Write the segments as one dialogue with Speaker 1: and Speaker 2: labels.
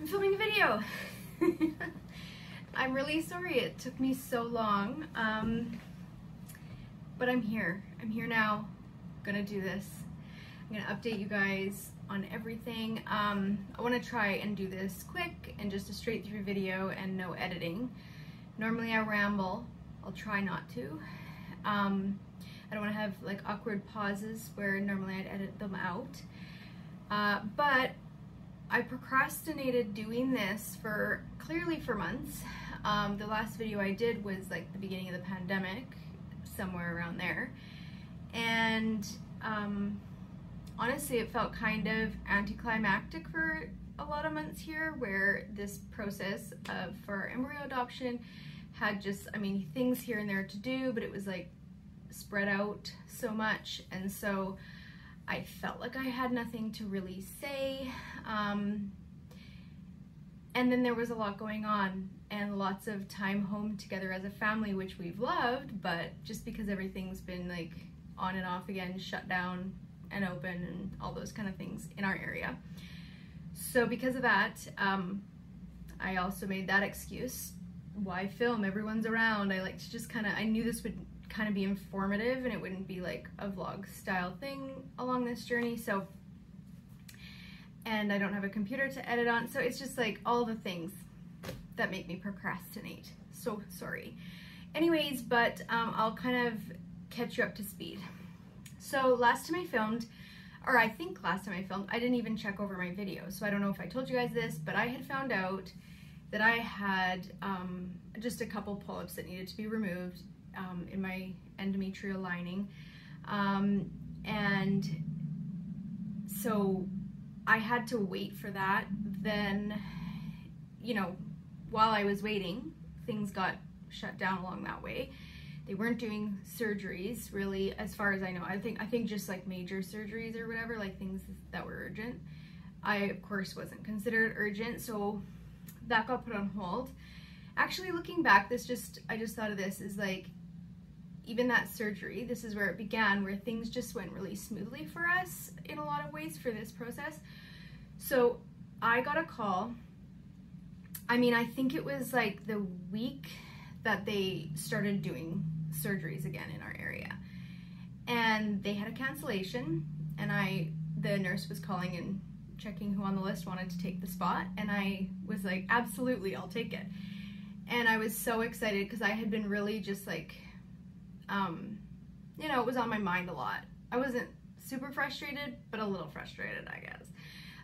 Speaker 1: I'm filming a video. I'm really sorry it took me so long, but I'm here. I'm here now. I'm gonna do this. I'm gonna update you guys on everything. I want to try and do this quick and just a straight through video and no editing. Normally I ramble. I'll try not to. I don't want to have like awkward pauses where normally I'd edit them out. But I procrastinated doing this clearly for months. The last video I did was like the beginning of the pandemic, somewhere around there. And honestly, it felt kind of anticlimactic for a lot of months here, where this process for our embryo adoption had just, I mean, things here and there to do, but it was like spread out so much. And so I felt like I had nothing to really say. And then there was a lot going on and lots of time home together as a family, which we've loved, but just because everything's been like on and off again, shut down and open and all those kind of things in our area. So because of that, I also made that excuse. Why film? Everyone's around. I like to just kind of, I knew this would kind of be informative and it wouldn't be like a vlog style thing along this journey. So, and I don't have a computer to edit on. So it's just like all the things that make me procrastinate. So sorry. Anyways, but I'll kind of catch you up to speed. So last time I filmed, or I think last time I filmed, I didn't even check over my video. So I don't know if I told you guys this, but I had found out that I had just a couple polyps that needed to be removed in my endometrial lining. And so I had to wait for that. Then, you know, while I was waiting, things got shut down along that way. They weren't doing surgeries really, as far as I know. I think just like major surgeries or whatever, like things that were urgent. I, of course, wasn't considered urgent, so that got put on hold. Actually, looking back, I just thought of this, is like, even that surgery, this is where it began, where things just went really smoothly for us in a lot of ways for this process. So I got a call. I mean, I think it was like the week that they started doing surgeries again in our area. And they had a cancellation, and the nurse was calling and checking who on the list wanted to take the spot, and I was like, absolutely, I'll take it. And I was so excited because I had been really just like, you know, it was on my mind a lot. I wasn't super frustrated, but a little frustrated, I guess.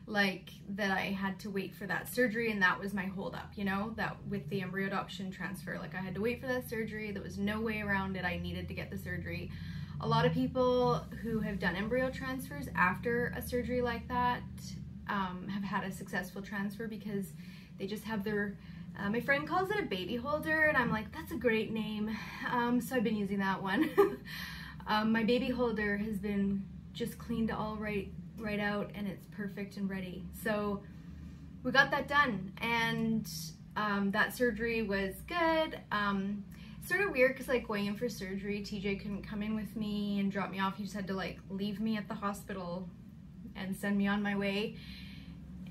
Speaker 1: Like that I had to wait for that surgery, and that was my holdup, you know, that with the embryo adoption transfer, like I had to wait for that surgery. There was no way around it. I needed to get the surgery. A lot of people who have done embryo transfers after a surgery like that have had a successful transfer because they just have their, my friend calls it a baby holder, and I'm like, that's a great name. So I've been using that one. My baby holder has been just cleaned all right out, and it's perfect and ready. So we got that done, and that surgery was good. Sort of weird because like going in for surgery, TJ couldn't come in with me and drop me off. He just had to like leave me at the hospital and send me on my way.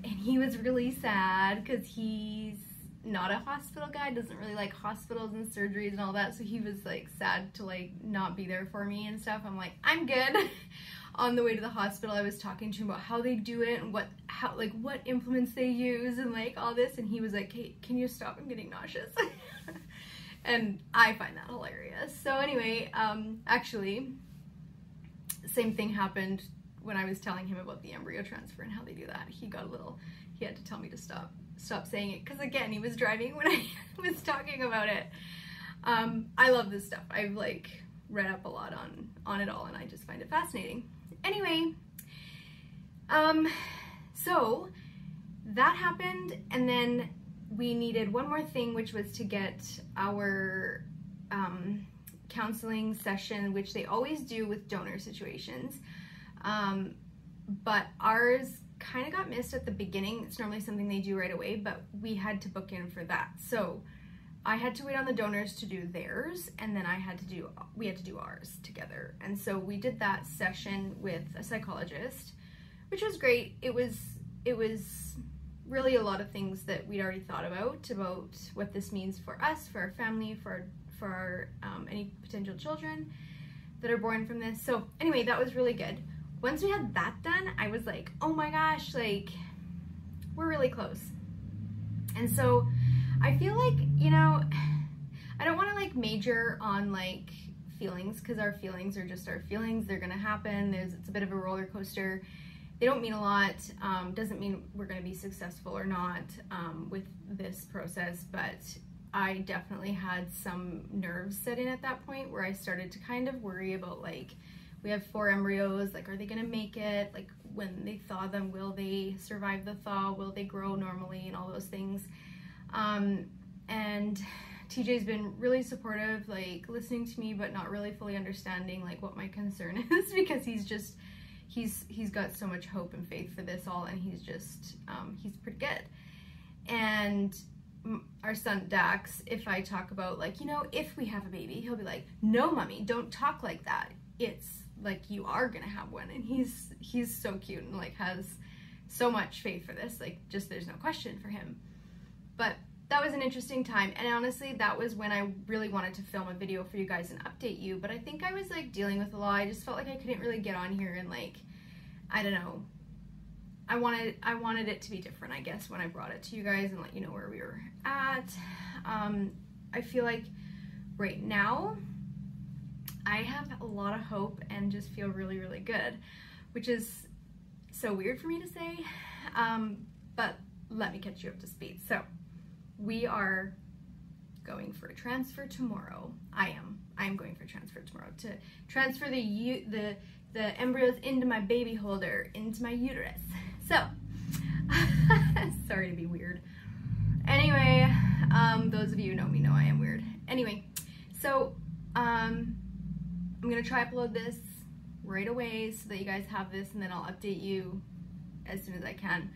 Speaker 1: And he was really sad because he's not a hospital guy, doesn't really like hospitals and surgeries and all that. So he was like sad to like not be there for me and stuff. I'm like, I'm good. On the way to the hospital, I was talking to him about how they do it and what implements they use and like all this. And he was like, hey, can you stop? I'm getting nauseous. And I find that hilarious. So anyway, actually, same thing happened when I was telling him about the embryo transfer and how they do that. He had to tell me to stop saying it, because again, he was driving when I was talking about it. I love this stuff. I've like read up a lot on it all, and I just find it fascinating. Anyway, so that happened, and then we needed one more thing, which was to get our counseling session, which they always do with donor situations. But ours kind of got missed at the beginning. It's normally something they do right away, but we had to book in for that. So I had to wait on the donors to do theirs, and then we had to do ours together. And so we did that session with a psychologist, which was great. It was really a lot of things that we'd already thought about what this means for us, for our family, for our any potential children that are born from this. So anyway, that was really good. Once we had that done, I was like, oh my gosh, like, we're really close. And so I feel like, you know, I don't want to like major on like feelings, because our feelings are just our feelings. They're gonna happen. It's a bit of a roller coaster. They don't mean a lot. Doesn't mean we're gonna be successful or not with this process, but I definitely had some nerves set in at that point where I started to kind of worry about, like, we have 4 embryos, like, are they gonna make it? Like, when they thaw them, will they survive the thaw? Will they grow normally? And all those things. And TJ's been really supportive, like listening to me, but not really fully understanding like what my concern is, because he's got so much hope and faith for this all, and he's pretty good. And our son Dax, if I talk about like, you know, if we have a baby, he'll be like, no mommy, don't talk like that. It's like, you are gonna have one. And he's so cute and like has so much faith for this, like, just there's no question for him. But that was an interesting time, and honestly that was when I really wanted to film a video for you guys and update you, but I think I was like dealing with a lot. I just felt like I couldn't really get on here and like, I don't know, I wanted it to be different, I guess, when I brought it to you guys and let you know where we were at. I feel like right now I have a lot of hope and just feel really, really good, which is so weird for me to say, but let me catch you up to speed. So we are going for a transfer tomorrow. I am going for a transfer tomorrow to transfer the embryos into my baby holder, into my uterus. So, sorry to be weird. Anyway, those of you who know me know I am weird. Anyway, so I'm gonna try upload this right away so that you guys have this, and then I'll update you as soon as I can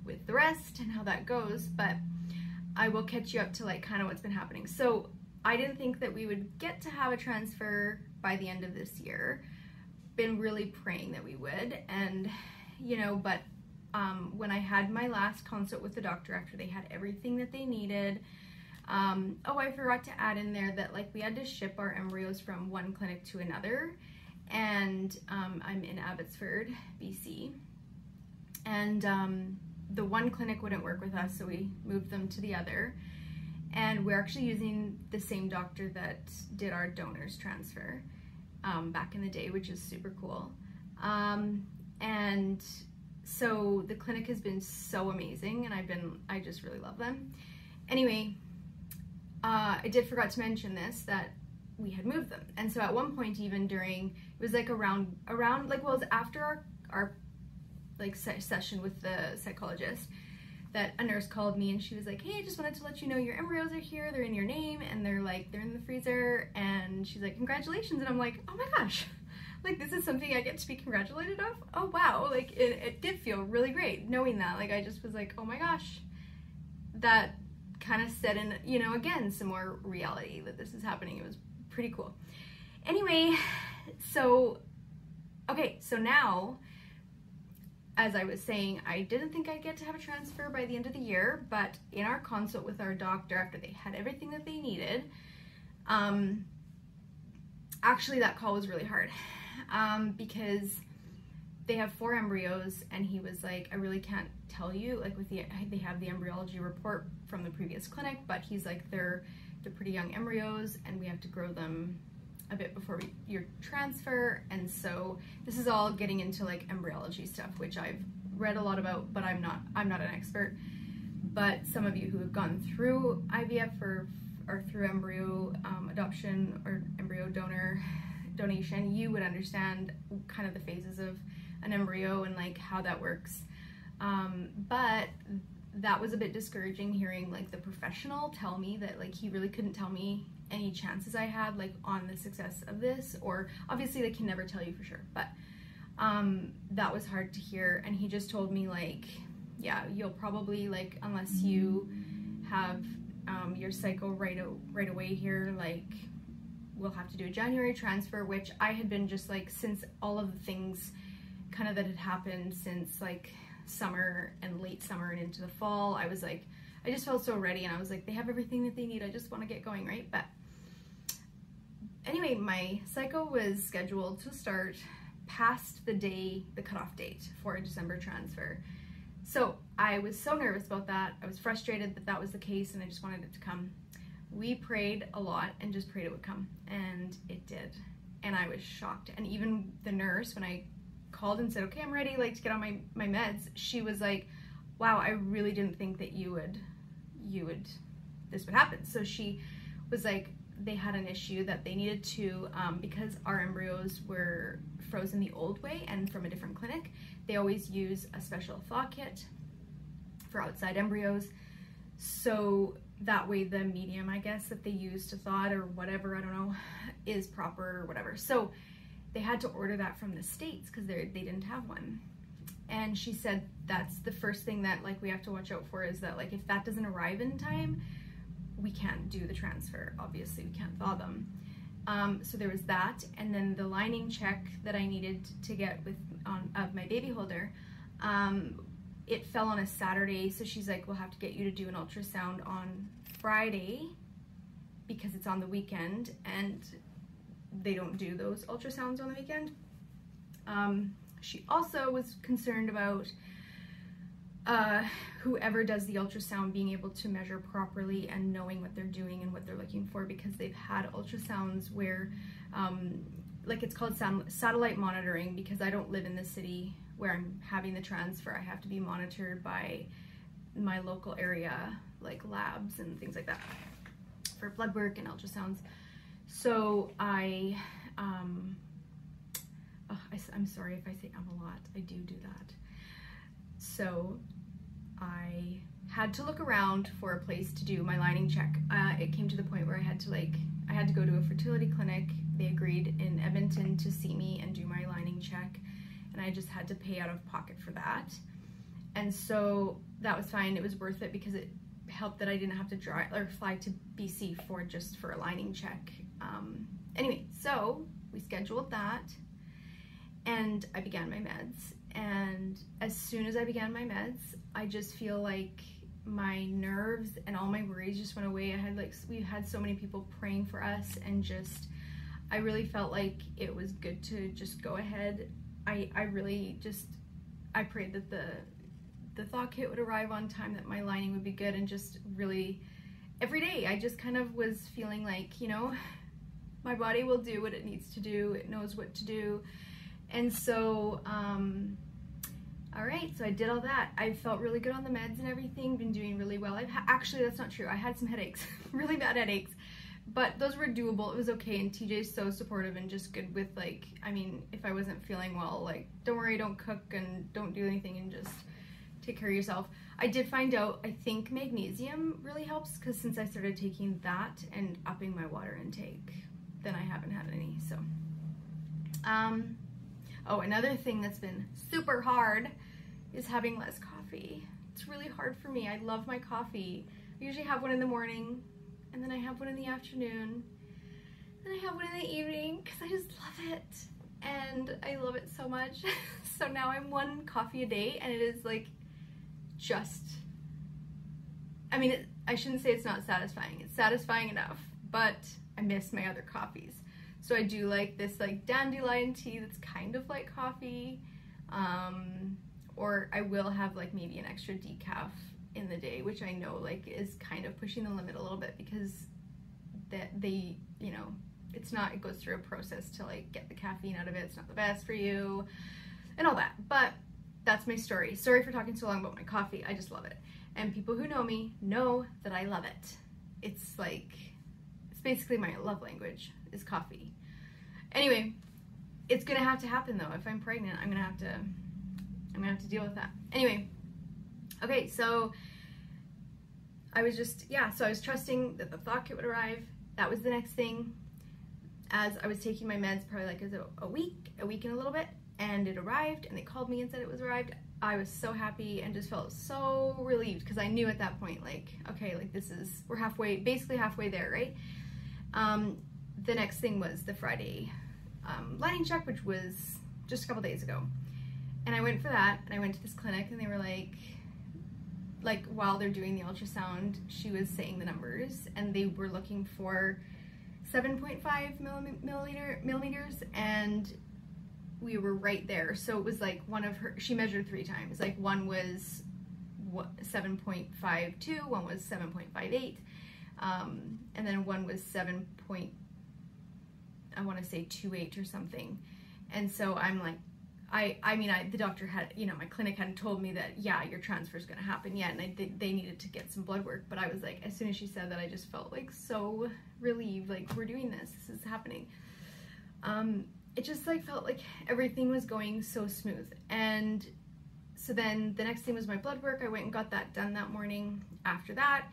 Speaker 1: with the rest and how that goes. But I will catch you up to like kind of what's been happening. So I didn't think that we would get to have a transfer by the end of this year. Been really praying that we would, and you know, but when I had my last consult with the doctor after they had everything that they needed, oh, I forgot to add in there that like we had to ship our embryos from one clinic to another, and I'm in Abbotsford, BC, and the one clinic wouldn't work with us, so we moved them to the other. And we're actually using the same doctor that did our donors transfer back in the day, which is super cool. And so the clinic has been so amazing, and I just really love them. Anyway, I did forgot to mention this, that we had moved them. And so at one point, even during, it was like around like, well, it was after our like session with the psychologist, that a nurse called me and she was like, hey, I just wanted to let you know your embryos are here, they're in your name, and they're in the freezer. And she's like, congratulations. And I'm like, oh my gosh, like this is something I get to be congratulated of? Oh wow, like it did feel really great knowing that. Like I just was like, oh my gosh, that kind of set in, you know, again, some more reality that this is happening. It was pretty cool. Anyway, so okay, so now, as I was saying, I didn't think I'd get to have a transfer by the end of the year, but in our consult with our doctor, after they had everything that they needed, actually that call was really hard, because they have 4 embryos, and he was like, I really can't tell you, like they have the embryology report from the previous clinic, but he's like, they're pretty young embryos, and we have to grow them a bit before your transfer. And so this is all getting into like embryology stuff, which I've read a lot about, but I'm not an expert. But some of you who have gone through IVF or through embryo adoption or embryo donation, you would understand kind of the phases of an embryo and like how that works. But that was a bit discouraging, hearing like the professional tell me that like he really couldn't tell me any chances I had like on the success of this, or obviously they can never tell you for sure, but that was hard to hear. And he just told me like, yeah, you'll probably, like, unless you have your cycle right away here, like we'll have to do a January transfer, which I had been just like, since all of the things kind of that had happened since like summer and late summer and into the fall. I was like, I just felt so ready, and I was like, they have everything that they need. I just want to get going, right? But anyway, my cycle was scheduled to start past the cutoff date for a December transfer. So I was so nervous about that. I was frustrated that that was the case, and I just wanted it to come. We prayed a lot and just prayed it would come, and it did. And I was shocked. And even the nurse, when I called and said, okay, I'm ready, like, to get on my meds, she was like, wow, I really didn't think that this would happen. So she was like, they had an issue that they needed to, because our embryos were frozen the old way and from a different clinic, they always use a special thaw kit for outside embryos. So that way the medium, I guess, that they use to thaw it or whatever, I don't know, is proper or whatever. So they had to order that from the States because they didn't have one. And she said that's the first thing that, like, we have to watch out for, is that, like, if that doesn't arrive in time, we can't do the transfer. Obviously, we can't thaw them. So there was that, and then the lining check that I needed to get of my baby holder, it fell on a Saturday, so she's like, we'll have to get you to do an ultrasound on Friday because it's on the weekend, and they don't do those ultrasounds on the weekend. She also was concerned about whoever does the ultrasound being able to measure properly and knowing what they're doing and what they're looking for, because they've had ultrasounds where, like, it's called satellite monitoring, because I don't live in the city where I'm having the transfer. I have to be monitored by my local area, like labs and things like that, for blood work and ultrasounds. So I'm sorry if I say a lot, I do that. So I had to look around for a place to do my lining check. It came to the point where I had to go to a fertility clinic. They agreed in Edmonton to see me and do my lining check, and I just had to pay out of pocket for that. And so that was fine. It was worth it because it helped that I didn't have to drive or fly to BC for a lining check. Anyway, so we scheduled that, and I began my meds. And as soon as I began my meds, I just feel like my nerves and all my worries just went away. We had so many people praying for us, and just, I really felt like it was good to just go ahead. I prayed that the thaw kit would arrive on time, that my lining would be good, and just really every day I just kind of was feeling like, you know, my body will do what it needs to do. It knows what to do. And so, all right, so I did all that. I felt really good on the meds and everything, been doing really well. Actually, that's not true. I had some headaches, really bad headaches, but those were doable. It was okay, and TJ's so supportive and just good with, like, I mean, if I wasn't feeling well, like, don't worry, don't cook and don't do anything and just take care of yourself. I did find out, I think magnesium really helps, because since I started taking that and upping my water intake, then I haven't had any, so. Oh, another thing that's been super hard is having less coffee. It's really hard for me. I love my coffee. I usually have one in the morning, and then I have one in the afternoon, and I have one in the evening, because I just love it. And I love it so much. So now I'm one coffee a day, and it is like just, I mean, I shouldn't say it's not satisfying. It's satisfying enough, but I miss my other coffees. So I do like this, like, dandelion tea that's kind of like coffee, or I will have, like, maybe an extra decaf in the day, which I know, like, is kind of pushing the limit a little bit, because they, you know, it goes through a process to, like, get the caffeine out of it. It's not the best for you and all that, but that's my story. Sorry for talking so long about my coffee. I just love it. And people who know me know that I love it. It's like, it's basically my love language is coffee. Anyway, it's gonna have to happen though. If I'm pregnant, I'm gonna have to deal with that. Anyway, okay, so I was just, yeah, so I was trusting that the thaw kit would arrive. That was the next thing. As I was taking my meds, probably like a week and a little bit, and it arrived, and they called me and said it was arrived. I was so happy and just felt so relieved, because I knew at that point, like, okay, like, we're basically halfway there, right? The next thing was the Friday lining check, which was just a couple days ago. and I went for that, and I went to this clinic, and they were like while they're doing the ultrasound, she was saying the numbers, and they were looking for 7.5 millimeters, and we were right there. So it was like one of her, she measured 3 times. Like one was 7.52, one was 7.58, and then one was 7.28 or something. And so I'm like, the doctor had, my clinic hadn't told me that, yeah, your transfer is going to happen yet, and they needed to get some blood work. But I was like, as soon as she said that, I just felt like so relieved, like, we're doing this is happening. It just like felt like everything was going so smooth. And so then the next thing was my blood work. I went and got that done that morning after that.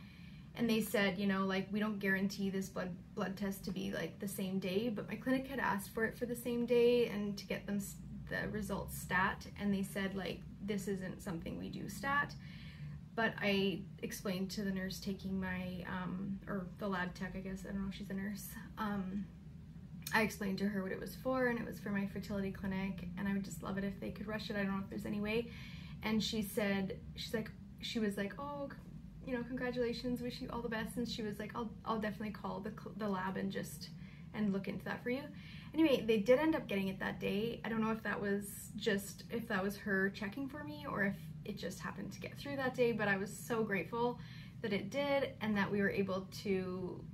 Speaker 1: And they said, like, we don't guarantee this blood test to be like the same day, but my clinic had asked for it for the same day and to get them the results stat, and they said, like, this isn't something we do stat. But I explained to the nurse taking my, or the lab tech, I guess, I don't know if she's a nurse, I explained to her what it was for, and it was for my fertility clinic, and I would just love it if they could rush it. I don't know if there's any way. And she was like, oh, congratulations, wish you all the best. And she was like, I'll definitely call the lab and look into that for you. Anyway, they did end up getting it that day. I don't know if that was her checking for me, or if it just happened to get through that day, but I was so grateful that it did, and that we were able to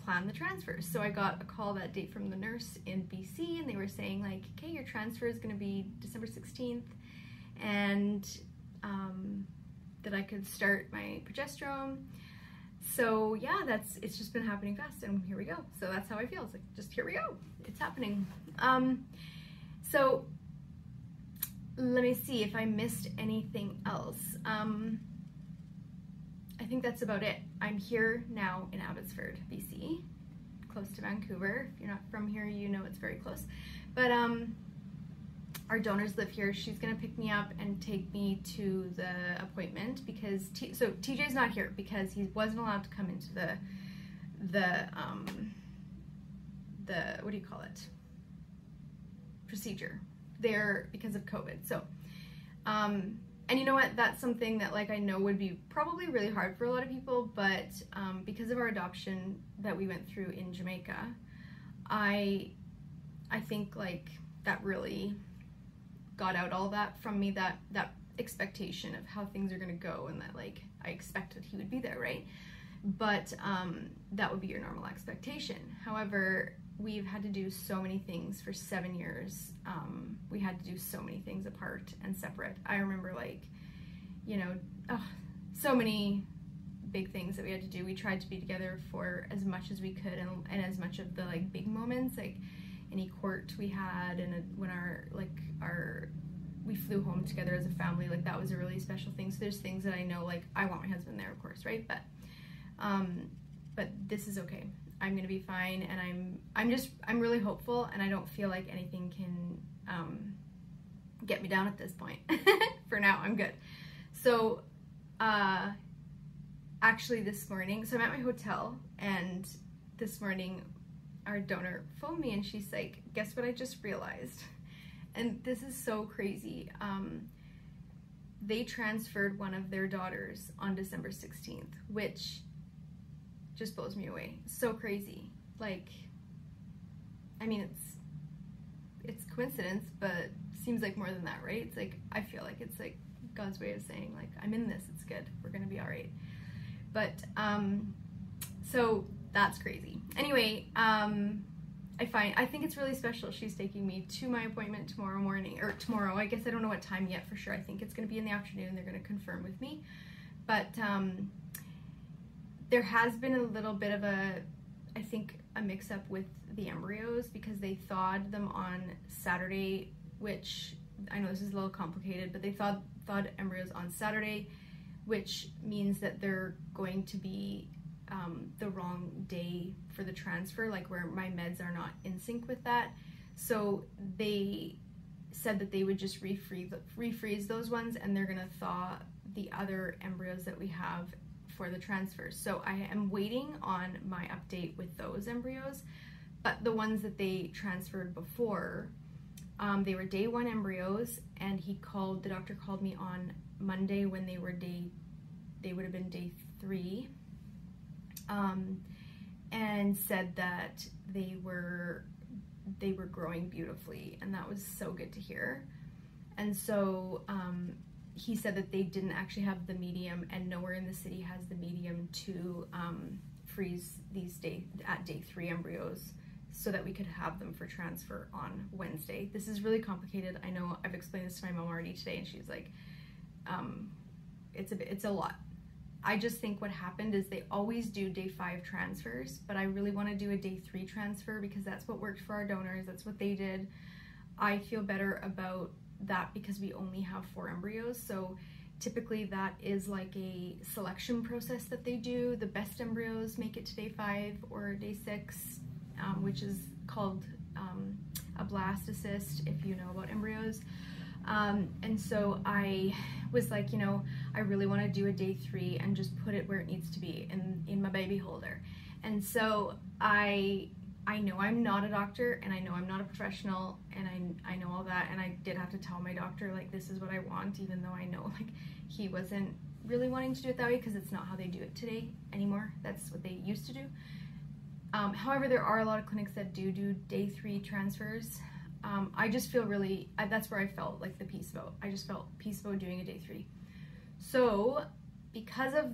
Speaker 1: plan the transfers. So I got a call that date from the nurse in BC, and they were saying, like, okay, your transfer is going to be December 16th, and that I could start my progesterone. So yeah, it's just been happening fast, and here we go. So that's how I feel. It's like, just here we go. It's happening. So let me see if I missed anything else. I think that's about it. I'm here now in Abbotsford, BC, close to Vancouver. If you're not from here, you know it's very close. But our donors live here. She's gonna pick me up and take me to the appointment, because TJ's not here because he wasn't allowed to come into the what do you call it, procedure there because of COVID. So and you know what, that's something that, like, I know would be probably really hard for a lot of people, but because of our adoption that we went through in Jamaica, I think, like, that really got out all that from me, that expectation of how things are gonna go, and that, like, I expected he would be there, right? But that would be your normal expectation. However, we've had to do so many things for 7 years. We had to do so many things apart and separate. I remember, like, so many big things that we had to do. We tried to be together for as much as we could, and as much of the, like, big moments, like any court we had, and when we flew home together as a family, like, that was a really special thing. So there's things that I know, like, I want my husband there, of course, right? But this is okay. I'm gonna be fine, and I'm really hopeful, and I don't feel like anything can get me down at this point. For now, I'm good. So actually this morning, so I'm at my hotel, and this morning our donor phoned me, and she's like, guess what I just realized? And this is so crazy. They transferred one of their daughters on December 16th, which just blows me away. So crazy. Like, I mean, it's coincidence, but seems like more than that, right? It's like, I feel like it's like God's way of saying, like, I'm in this, it's good, we're gonna be all right. But so that's crazy. Anyway, I think it's really special. She's taking me to my appointment tomorrow morning, or tomorrow, I guess. I don't know what time yet for sure. I think it's gonna be in the afternoon. They're gonna confirm with me. But there has been a little bit of a mix-up with the embryos, because they thawed them on Saturday, which I know this is a little complicated, but they thawed embryos on Saturday, which means that they're going to be the wrong day for the transfer, like where my meds are not in sync with that. So they said that they would just refreeze those ones, and they're gonna thaw the other embryos that we have for the transfers. So I am waiting on my update with those embryos, but the ones that they transferred before, They were day 1 embryos, and the doctor called me on Monday when they would have been day 3, and said that they were growing beautifully, and that was so good to hear. And so he said that they didn't actually have the medium, and nowhere in the city has the medium to freeze these at day 3 embryos, so that we could have them for transfer on Wednesday. This is really complicated. I know I've explained this to my mom already today, and she's like, it's a lot. I just think what happened is they always do day 5 transfers, but I really want to do a day 3 transfer because that's what worked for our donors. That's what they did. I feel better about that because we only have 4 embryos. So typically that is like a selection process that they do. The best embryos make it to day 5 or day 6, which is called a blastocyst, if you know about embryos. And so I was like, you know, I really want to do a day 3 and just put it where it needs to be, in my baby holder. And so I know I'm not a doctor, and I know I'm not a professional, and I know all that, and I did have to tell my doctor, like, this is what I want, even though I know, like, he wasn't really wanting to do it that way because it's not how they do it today anymore. That's what they used to do. However, there are a lot of clinics that do day 3 transfers. I just feel really, that's where I felt like the peace about. I just felt peace about doing a day 3. So because of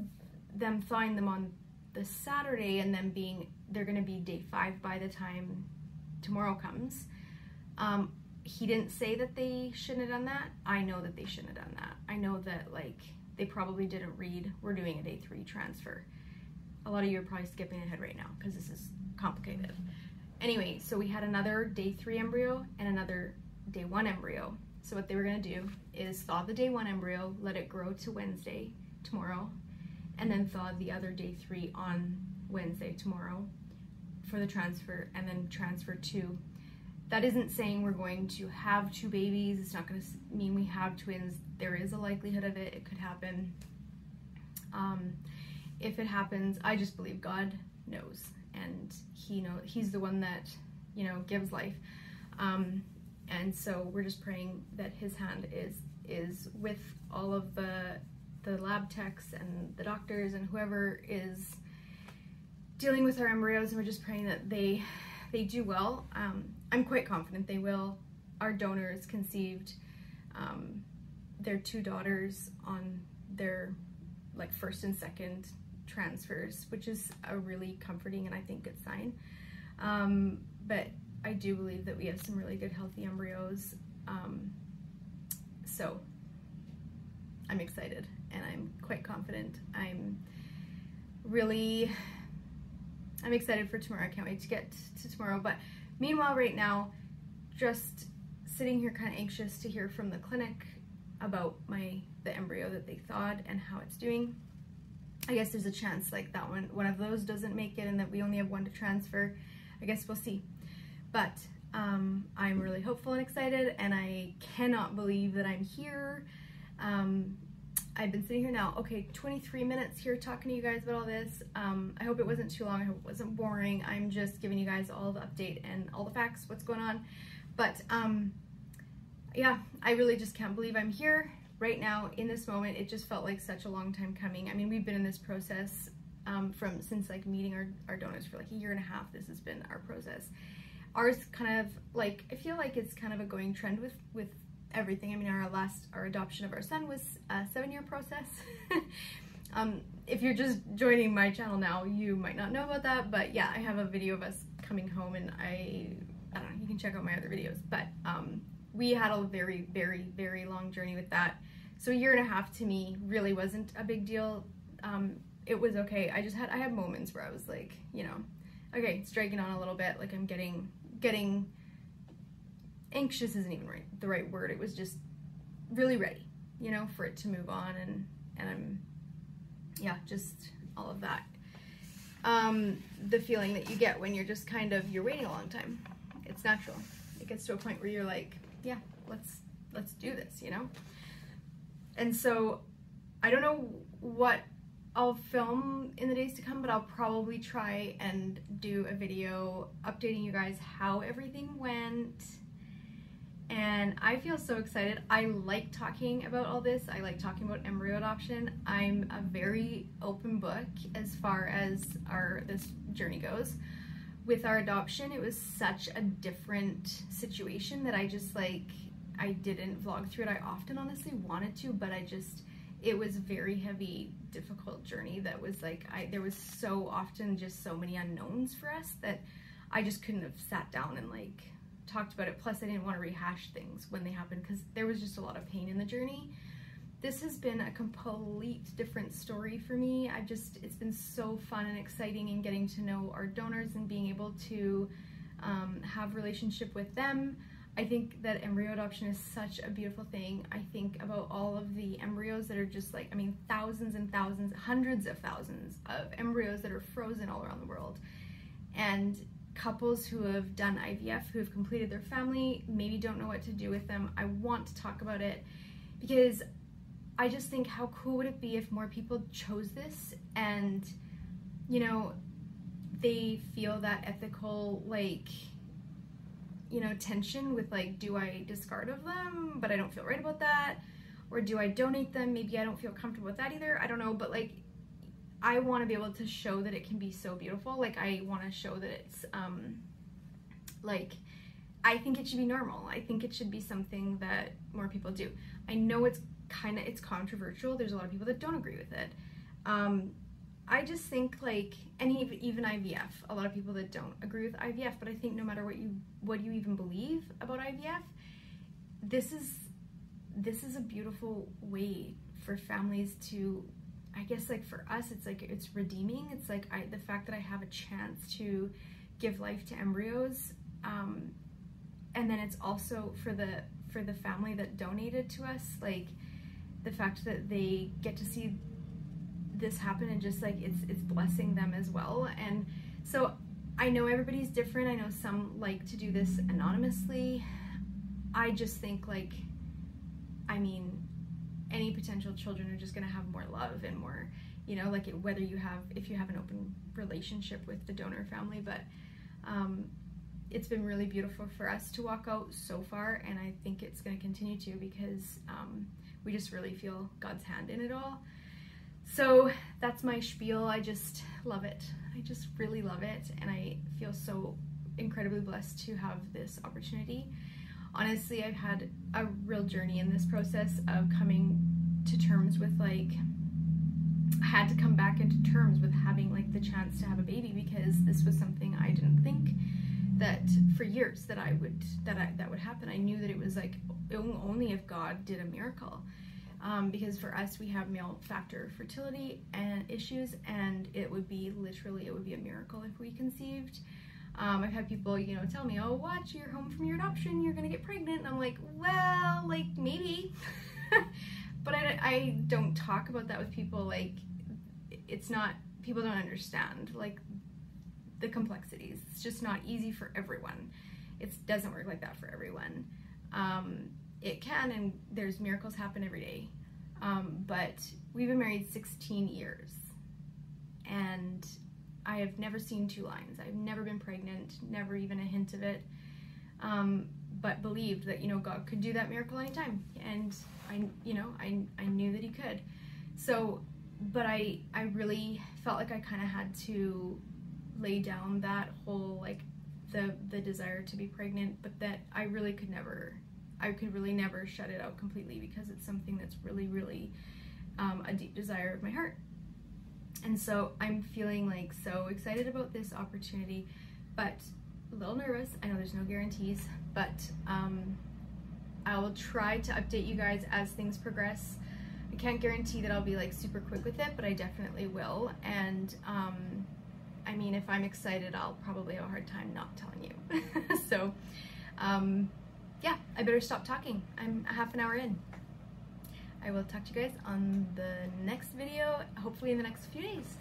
Speaker 1: them thawing them on the Saturday and them they're going to be day 5 by the time tomorrow comes, he didn't say that they shouldn't have done that. I know that they shouldn't have done that. I know that, like, they probably didn't read, we're doing a day 3 transfer. A lot of you are probably skipping ahead right now because this is complicated. Anyway, so we had another day 3 embryo and another day 1 embryo. So what they were going to do is thaw the day 1 embryo, let it grow to Wednesday, tomorrow, and then thaw the other day 3 on Wednesday, tomorrow, for the transfer, and then transfer 2. That isn't saying we're going to have 2 babies. It's not going to mean we have twins. There is a likelihood of it. It could happen. If it happens, I just believe God knows, and He's the one that, you know, gives life. And so we're just praying that His hand is with all of the lab techs and the doctors and whoever is dealing with our embryos, and we're just praying that they do well. I'm quite confident they will. Our donors conceived their 2 daughters on their, like, first and second transfers, which is a really comforting and I think good sign. But I do believe that we have some really good healthy embryos. So I'm excited and I'm quite confident. I'm excited for tomorrow. I can't wait to get to tomorrow. But meanwhile, right now, just sitting here kind of anxious to hear from the clinic about the embryo that they thawed and how it's doing. I guess there's a chance like that one of those doesn't make it and that we only have 1 to transfer. I guess we'll see. But I'm really hopeful and excited, and I cannot believe that I'm here. I've been sitting here now, 23 minutes here talking to you guys about all this. I hope it wasn't too long. I hope it wasn't boring. I'm just giving you guys all the update and all the facts, what's going on. But yeah, I really just can't believe I'm here right now in this moment. It just felt like such a long time coming. I mean, we've been in this process since like meeting our donors for like a year and a half. This has been our process. Ours kind of like, I feel like it's kind of a going trend with everything. I mean, our adoption of our son was a 7-year process. If you're just joining my channel now, you might not know about that, but yeah, I have a video of us coming home, and I don't know, you can check out my other videos, but we had a very, very, very long journey with that. So a year and a half to me really wasn't a big deal. It was okay. I had moments where I was like, you know, okay, it's dragging on a little bit, like I'm getting anxious isn't even the right word. It was just really ready, you know, for it to move on, and I'm, yeah, just all of that. The feeling that you get when you're just kind of, you're waiting a long time. It's natural. It gets to a point where you're like, yeah, let's do this, you know? And so I don't know what I'll film in the days to come, but I'll probably try and do a video updating you guys how everything went, and I feel so excited. I like talking about all this. I like talking about embryo adoption. I'm a very open book as far as this journey goes. With our adoption, it was such a different situation that I just I didn't vlog through it. I often honestly wanted to, but it was a very heavy, difficult journey that was there was so often just so many unknowns for us that I just couldn't have sat down and talked about it. Plus I didn't want to rehash things when they happened because there was just a lot of pain in the journey. This has been a complete different story for me. It's been so fun and exciting in getting to know our donors and being able to have relationship with them. I think that embryo adoption is such a beautiful thing. I think about all of the embryos that are just thousands and thousands, hundreds of thousands of embryos that are frozen all around the world. And couples who have done IVF, who have completed their family, maybe don't know what to do with them. I want to talk about it because I just think how cool would it be if more people chose this and, you know, they feel that ethical, tension with do I discard of them, but I don't feel right about that, or do I donate them? Maybe I don't feel comfortable with that either. I don't know, but I want to be able to show that it can be so beautiful. I want to show that it's I think it should be normal. I think it should be something that more people do. I know it's controversial. There's a lot of people that don't agree with it. I just think and even IVF, a lot of people that don't agree with IVF, but I think no matter what you even believe about IVF, this is a beautiful way for families to, I guess for us, it's redeeming. It's the fact that I have a chance to give life to embryos, and then it's also for the family that donated to us, the fact that they get to see this happen and just it's blessing them as well. And so I know everybody's different. I know some like to do this anonymously. I just think any potential children are just gonna have more love and more, whether if you have an open relationship with the donor family. But it's been really beautiful for us to walk out so far, and I think it's going to continue to, because we just really feel God's hand in it all. So that's my spiel. I just love it. I just really love it, and I feel so incredibly blessed to have this opportunity. Honestly, I've had a real journey in this process of coming to terms with I had to come back into terms with having the chance to have a baby, because this was something I didn't think that for years that would happen. I knew that it was only if God did a miracle, because for us we have male factor fertility and issues, and it would be a miracle if we conceived. I've had people tell me, oh, watch, you're home from your adoption, you're gonna get pregnant, and I'm like, well, maybe. But I don't talk about that with people. It's not, people don't understand the complexities. It's just not easy for everyone. It doesn't work like that for everyone. It can, and there's miracles happen every day. But we've been married 16 years, and I have never seen 2 lines. I've never been pregnant, never even a hint of it. But believed that God could do that miracle anytime, and I knew that He could. So, but I really felt like I kind of had to lay down that whole the desire to be pregnant, but that I could really never shut it out completely, because it's something that's really a deep desire of my heart. And so I'm feeling so excited about this opportunity, but a little nervous. I know there's no guarantees, but I will try to update you guys as things progress. I can't guarantee that I'll be super quick with it, but I definitely will. And I mean, if I'm excited, I'll probably have a hard time not telling you. So yeah, I better stop talking. I'm a half an hour in. I will talk to you guys on the next video, hopefully in the next few days.